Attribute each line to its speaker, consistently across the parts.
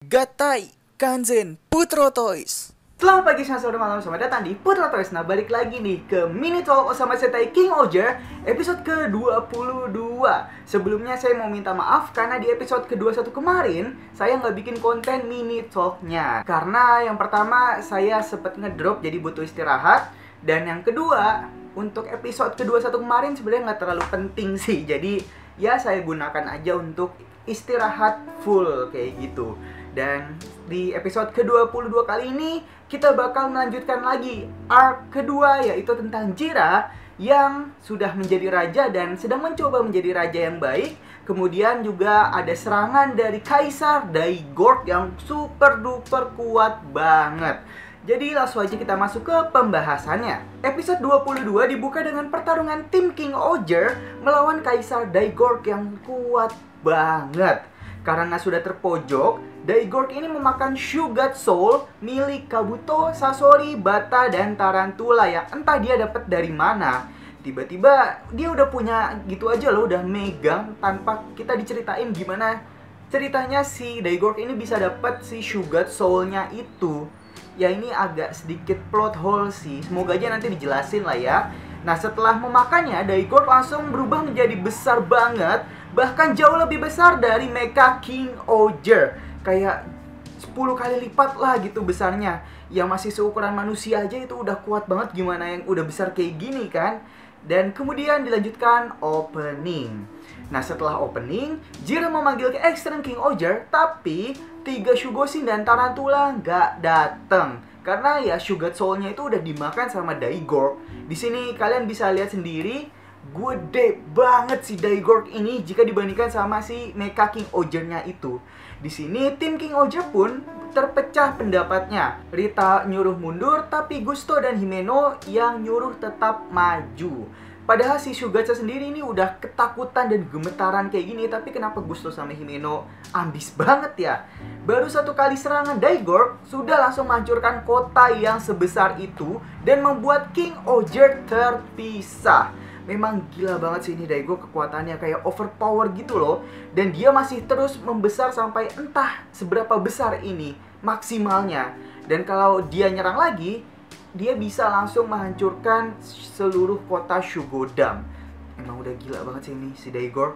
Speaker 1: Gatai, Kanzen, Putro Toys.
Speaker 2: Selamat pagi, siang, sore, malam, selamat datang di Putro Toys. Nah, balik lagi nih ke Mini Talk Osama Setai King Oger episode ke-22. Sebelumnya saya mau minta maaf karena di episode ke-21 kemarin saya nggak bikin konten Mini Talk-nya. Karena yang pertama saya sempet ngedrop jadi butuh istirahat. Dan yang kedua, untuk episode ke-21 kemarin sebenarnya nggak terlalu penting sih. Jadi ya saya gunakan aja untuk istirahat full kayak gitu. Dan di episode ke-22 kali ini kita bakal melanjutkan lagi arc kedua, yaitu tentang Jirah yang sudah menjadi raja dan sedang mencoba menjadi raja yang baik. Kemudian juga ada serangan dari Kaisar Daigorg yang super duper kuat banget. Jadi langsung aja kita masuk ke pembahasannya. Episode 22 dibuka dengan pertarungan tim King Oger melawan Kaisar Daigorg yang kuat banget. Karena sudah terpojok, Daigorg ini memakan Shugat Soul milik Kabuto, Sasori, Bata, dan Tarantula yang entah dia dapat dari mana. Tiba-tiba dia udah punya gitu aja loh, udah megang tanpa kita diceritain gimana ceritanya si Daigorg ini bisa dapat si Shugat Soul-nya itu. Ya ini agak sedikit plot hole sih, semoga aja nanti dijelasin lah ya. Nah setelah memakannya, Daigorg langsung berubah menjadi besar banget, bahkan jauh lebih besar dari Mecha King Oger. Kayak 10 kali lipat lah gitu besarnya. Yang masih seukuran manusia aja itu udah kuat banget, gimana yang udah besar kayak gini kan. Dan kemudian dilanjutkan opening. Nah setelah opening, Jirah memanggil ke Extreme King Oger, tapi 3 Shugoshin dan Tarantula nggak dateng. Karena ya Shugat Soul-nya itu udah dimakan sama Daigorg. Di sini kalian bisa lihat sendiri, gede banget si Daigorg ini jika dibandingkan sama si Mecha King Oger-nya itu. Di sini tim King Oger pun terpecah pendapatnya. Rita nyuruh mundur, tapi Gusto dan Himeno yang nyuruh tetap maju. Padahal si Shugatsa sendiri ini udah ketakutan dan gemetaran kayak gini, tapi kenapa Gusto sama Himeno ambis banget ya? Baru satu kali serangan Daigorg sudah langsung menghancurkan kota yang sebesar itu dan membuat King Oger terpisah. Memang gila banget sih ini Daigorg, kekuatannya kayak overpower gitu loh. Dan dia masih terus membesar sampai entah seberapa besar ini maksimalnya. Dan kalau dia nyerang lagi, dia bisa langsung menghancurkan seluruh kota Shugodam. Emang udah gila banget sih ini si Daigorg.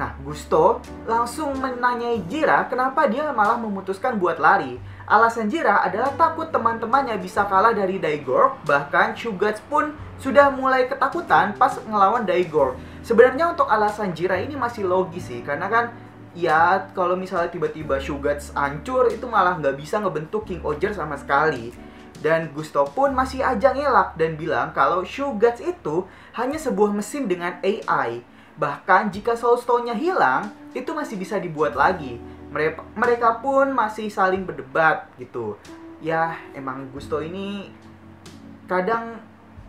Speaker 2: Nah, Gusto langsung menanyai Jirah kenapa dia malah memutuskan buat lari. Alasan Jirah adalah takut teman-temannya bisa kalah dari Daigorg. Bahkan Shugats pun sudah mulai ketakutan pas ngelawan Daigorg. Sebenarnya untuk alasan Jirah ini masih logis sih, karena kan ya kalau misalnya tiba-tiba Shugats hancur, itu malah nggak bisa ngebentuk King Oger sama sekali. Dan Gusto pun masih aja ngelak dan bilang kalau Shugats itu hanya sebuah mesin dengan AI. Bahkan jika Soul Stone-nya hilang, itu masih bisa dibuat lagi. Mereka pun masih saling berdebat gitu. Ya emang Gusto ini kadang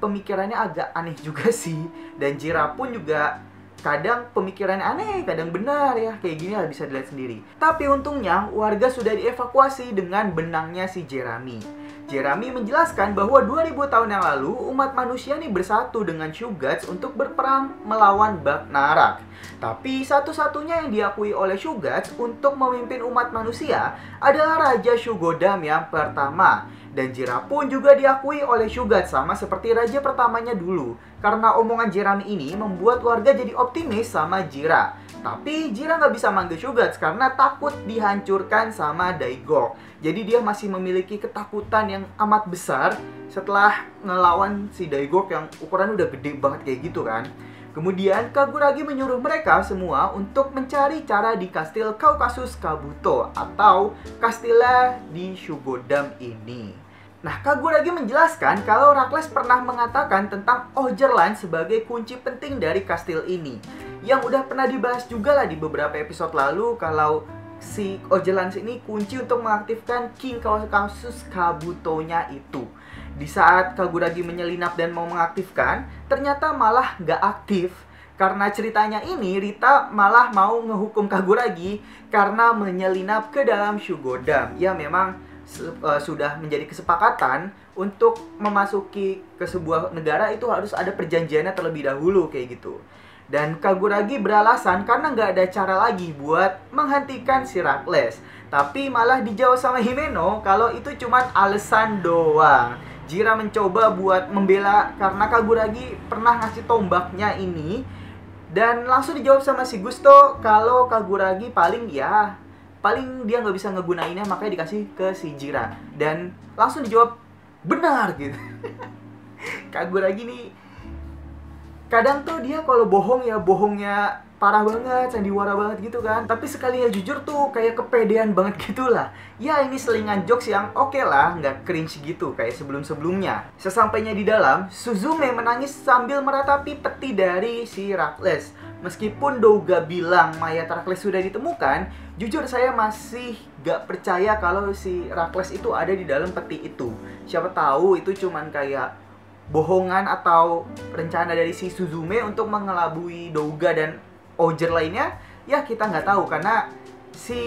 Speaker 2: pemikirannya agak aneh juga sih. Dan Jirah pun juga kadang pemikirannya aneh, kadang benar ya. Kayak gini lah bisa dilihat sendiri. Tapi untungnya warga sudah dievakuasi dengan benangnya si Jeremy. Jeremy menjelaskan bahwa 2000 tahun yang lalu umat manusia ini bersatu dengan Shugats untuk berperang melawan Bagnarak. Tapi satu-satunya yang diakui oleh Shugats untuk memimpin umat manusia adalah Raja Shugodam yang pertama. Dan Jirah pun juga diakui oleh Shugats sama seperti raja pertamanya dulu. Karena omongan Jeremy ini membuat warga jadi optimis sama Jirah. Tapi Jirah nggak bisa manggil Shugats karena takut dihancurkan sama Daigorg. Jadi dia masih memiliki ketakutan yang amat besar setelah ngelawan si Daigorg yang ukuran udah gede banget kayak gitu kan. Kemudian Kaguragi menyuruh mereka semua untuk mencari cara di kastil Kaukasus Kabuto atau kastilnya di Shugodam ini. Nah, Kaguragi menjelaskan kalau Rakles pernah mengatakan tentang Ogerland sebagai kunci penting dari kastil ini. Yang udah pernah dibahas juga lah di beberapa episode lalu kalau si Ogerland ini kunci untuk mengaktifkan King Kaukasus Kabuto-nya itu. Di saat Kaguragi menyelinap dan mau mengaktifkan, ternyata malah nggak aktif. Karena ceritanya ini, Rita malah mau ngehukum Kaguragi karena menyelinap ke dalam Shugodam. Ya memang sudah menjadi kesepakatan untuk memasuki ke sebuah negara itu harus ada perjanjiannya terlebih dahulu kayak gitu. Dan Kaguragi beralasan karena nggak ada cara lagi buat menghentikan si Rakles. Tapi malah dijawab sama Himeno kalau itu cuman alasan doang. Jira mencoba buat membela karena Kaguragi pernah ngasih tombaknya ini. Dan langsung dijawab sama si Gusto kalau Kaguragi paling dia nggak bisa ngegunainnya, makanya dikasih ke si Jira. Dan langsung dijawab benar gitu. Kaguragi nih kadang tuh dia kalau bohong ya bohongnya parah banget, sandiwara banget gitu kan. Tapi sekalinya jujur tuh kayak kepedean banget gitu lah. Ya ini selingan jokes yang oke lah, nggak cringe gitu kayak sebelum-sebelumnya. Sesampainya di dalam, Suzume menangis sambil meratapi peti dari si Rakles. Meskipun Douga bilang mayat Rakles sudah ditemukan, jujur saya masih gak percaya kalau si Rakles itu ada di dalam peti itu. Siapa tahu itu cuman kayak bohongan atau rencana dari si Suzume untuk mengelabui Douga dan Oger lainnya. Ya kita nggak tahu karena si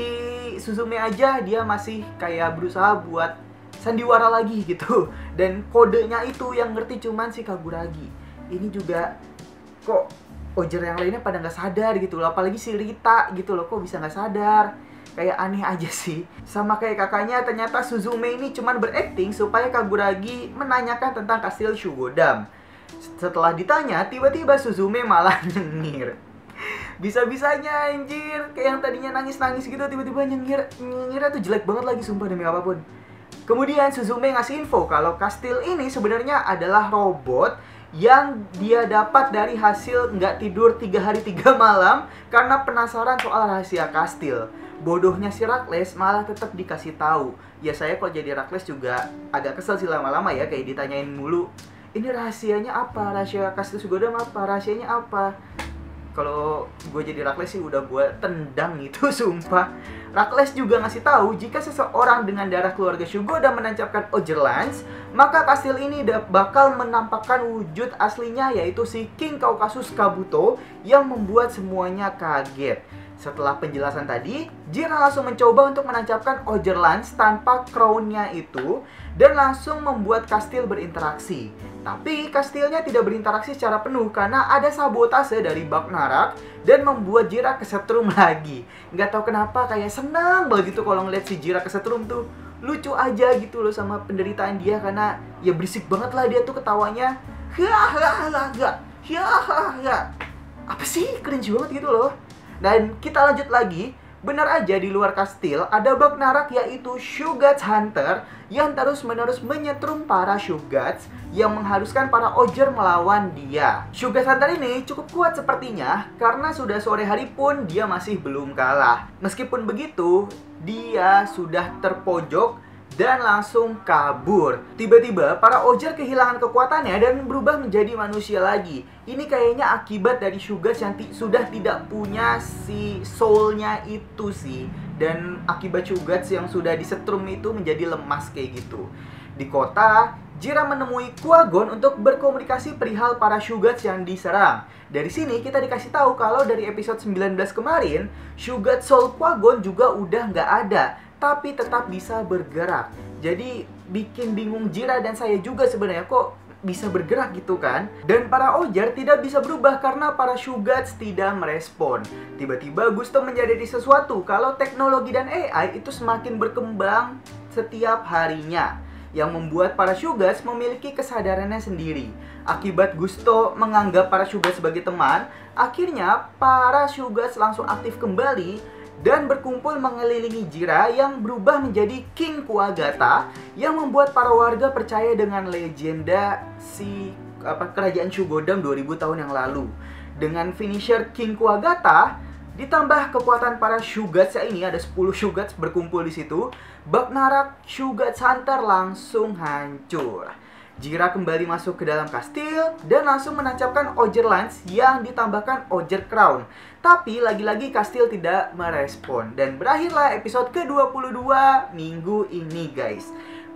Speaker 2: Suzume aja dia masih kayak berusaha buat sandiwara lagi gitu. Dan kodenya itu yang ngerti cuman si Kaguragi. Ini juga kok Oger yang lainnya pada nggak sadar gitu loh. Apalagi si Rita gitu loh, kok bisa nggak sadar. Kayak aneh aja sih. Sama kayak kakaknya, ternyata Suzume ini cuman berakting supaya Kaguragi menanyakan tentang kastil Shugodam. Setelah ditanya, tiba-tiba Suzume malah nyengir. Bisa-bisanya anjir, kayak yang tadinya nangis-nangis gitu tiba-tiba nyengirnya tuh jelek banget lagi, sumpah demi apapun. Kemudian Suzume ngasih info kalau kastil ini sebenarnya adalah robot yang dia dapat dari hasil nggak tidur 3 hari 3 malam karena penasaran soal rahasia kastil. Bodohnya si Rakles malah tetap dikasih tahu. Ya saya kalau jadi Rakles juga agak kesel sih lama-lama ya, kayak ditanyain mulu. Ini rahasianya apa? Rahasia kastil Shugodam apa? Rahasianya apa? Kalau gue jadi Rakles sih udah gue tendang itu, sumpah. Rakles juga ngasih tahu jika seseorang dengan darah keluarga Shugodam menancapkan Oger Lance, maka kastil ini bakal menampakkan wujud aslinya, yaitu si King Caucasus Kabuto yang membuat semuanya kaget. Setelah penjelasan tadi, Jira langsung mencoba untuk menancapkan Oger Lance tanpa crown-nya itu dan langsung membuat kastil berinteraksi. Tapi kastilnya tidak berinteraksi secara penuh karena ada sabotase dari Bagnarak dan membuat Jira kesetrum lagi. Nggak tahu kenapa kayak senang banget gitu kalau ngeliat si Jira kesetrum tuh. Lucu aja gitu loh sama penderitaan dia karena ya berisik banget lah dia tuh ketawanya. Apa sih? Cringe banget gitu loh. Dan kita lanjut lagi. Benar aja di luar kastil ada Bagnarak, yaitu Shoguts Hunter yang terus-menerus menyetrum para Shoguts yang mengharuskan para Oger melawan dia. Shoguts Hunter ini cukup kuat sepertinya karena sudah sore hari pun dia masih belum kalah. Meskipun begitu, dia sudah terpojok dan langsung kabur. Tiba-tiba para Oger kehilangan kekuatannya dan berubah menjadi manusia lagi. Ini kayaknya akibat dari Shoguts yang sudah tidak punya si soul-nya itu sih. Dan akibat Shoguts yang sudah disetrum itu menjadi lemas kayak gitu. Di kota, Jira menemui Kuwagon untuk berkomunikasi perihal para Shoguts yang diserang. Dari sini kita dikasih tahu kalau dari episode 19 kemarin, Shoguts Soul Kuwagon juga udah nggak ada, tapi tetap bisa bergerak. Jadi bikin bingung Jira dan saya juga sebenarnya, kok bisa bergerak gitu kan. Dan para Oger tidak bisa berubah karena para Shoguts tidak merespon. Tiba-tiba Gusto menyadari sesuatu kalau teknologi dan AI itu semakin berkembang setiap harinya, yang membuat para Shoguts memiliki kesadarannya sendiri. Akibat Gusto menganggap para Shoguts sebagai teman, akhirnya para Shoguts langsung aktif kembali dan berkumpul mengelilingi Jira yang berubah menjadi King Kuwagata, yang membuat para warga percaya dengan legenda kerajaan Shugodam 2000 tahun yang lalu. Dengan finisher King Kuwagata ditambah kekuatan para Shoguts ini, ada 10 Shoguts berkumpul di situ, Bagnarak Shoguts Hunter langsung hancur. Jira kembali masuk ke dalam kastil dan langsung menancapkan Oger Lance yang ditambahkan Oger Crown. Tapi lagi-lagi kastil tidak merespon. Dan berakhirlah episode ke-22 minggu ini guys.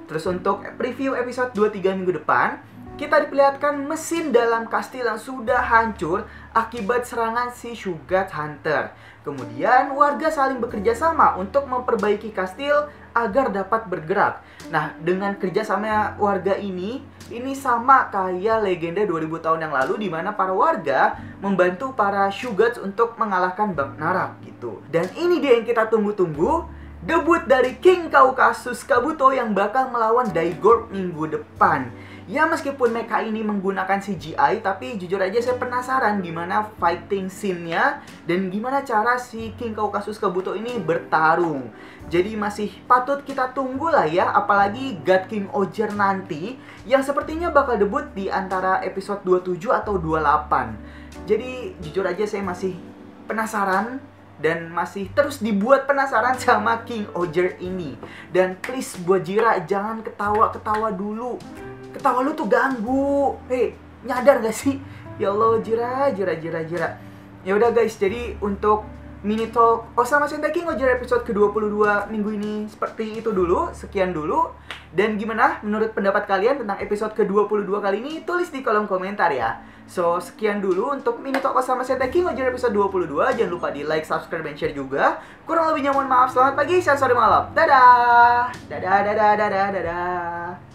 Speaker 2: Terus untuk preview episode 2-3 minggu depan, kita diperlihatkan mesin dalam kastil yang sudah hancur akibat serangan si Shoguts Hunter. Kemudian warga saling bekerja sama untuk memperbaiki kastil agar dapat bergerak. Nah, dengan kerjasama warga ini sama kayak legenda 2000 tahun yang lalu di mana para warga membantu para Shugats untuk mengalahkan Bang Narak gitu. Dan ini dia yang kita tunggu-tunggu, debut dari King Kaukasus Kabuto yang bakal melawan Daigorg minggu depan. Ya meskipun mecha ini menggunakan CGI, tapi jujur aja saya penasaran gimana fighting scene-nya dan gimana cara si King Kaukasus Kabuto ini bertarung. Jadi masih patut kita tunggu lah ya, apalagi God King Oger nanti yang sepertinya bakal debut di antara episode 27 atau 28. Jadi jujur aja saya masih penasaran dan masih terus dibuat penasaran sama King Oger ini. Dan please buat Jira jangan ketawa-ketawa dulu. Ketawa lu tuh ganggu. Hei, nyadar gak sih? Ya Allah, Jira. Ya udah guys, jadi untuk mini talk Osama Sentai King Oger episode ke-22 minggu ini seperti itu dulu. Sekian dulu. Dan gimana menurut pendapat kalian tentang episode ke-22 kali ini? Tulis di kolom komentar ya. So, sekian dulu untuk mini talk Osama Sentai King Oger episode 22. Jangan lupa di like, subscribe, dan share juga. Kurang lebihnya mohon maaf. Selamat pagi, siang, sore, malam. Dadah. Dadah.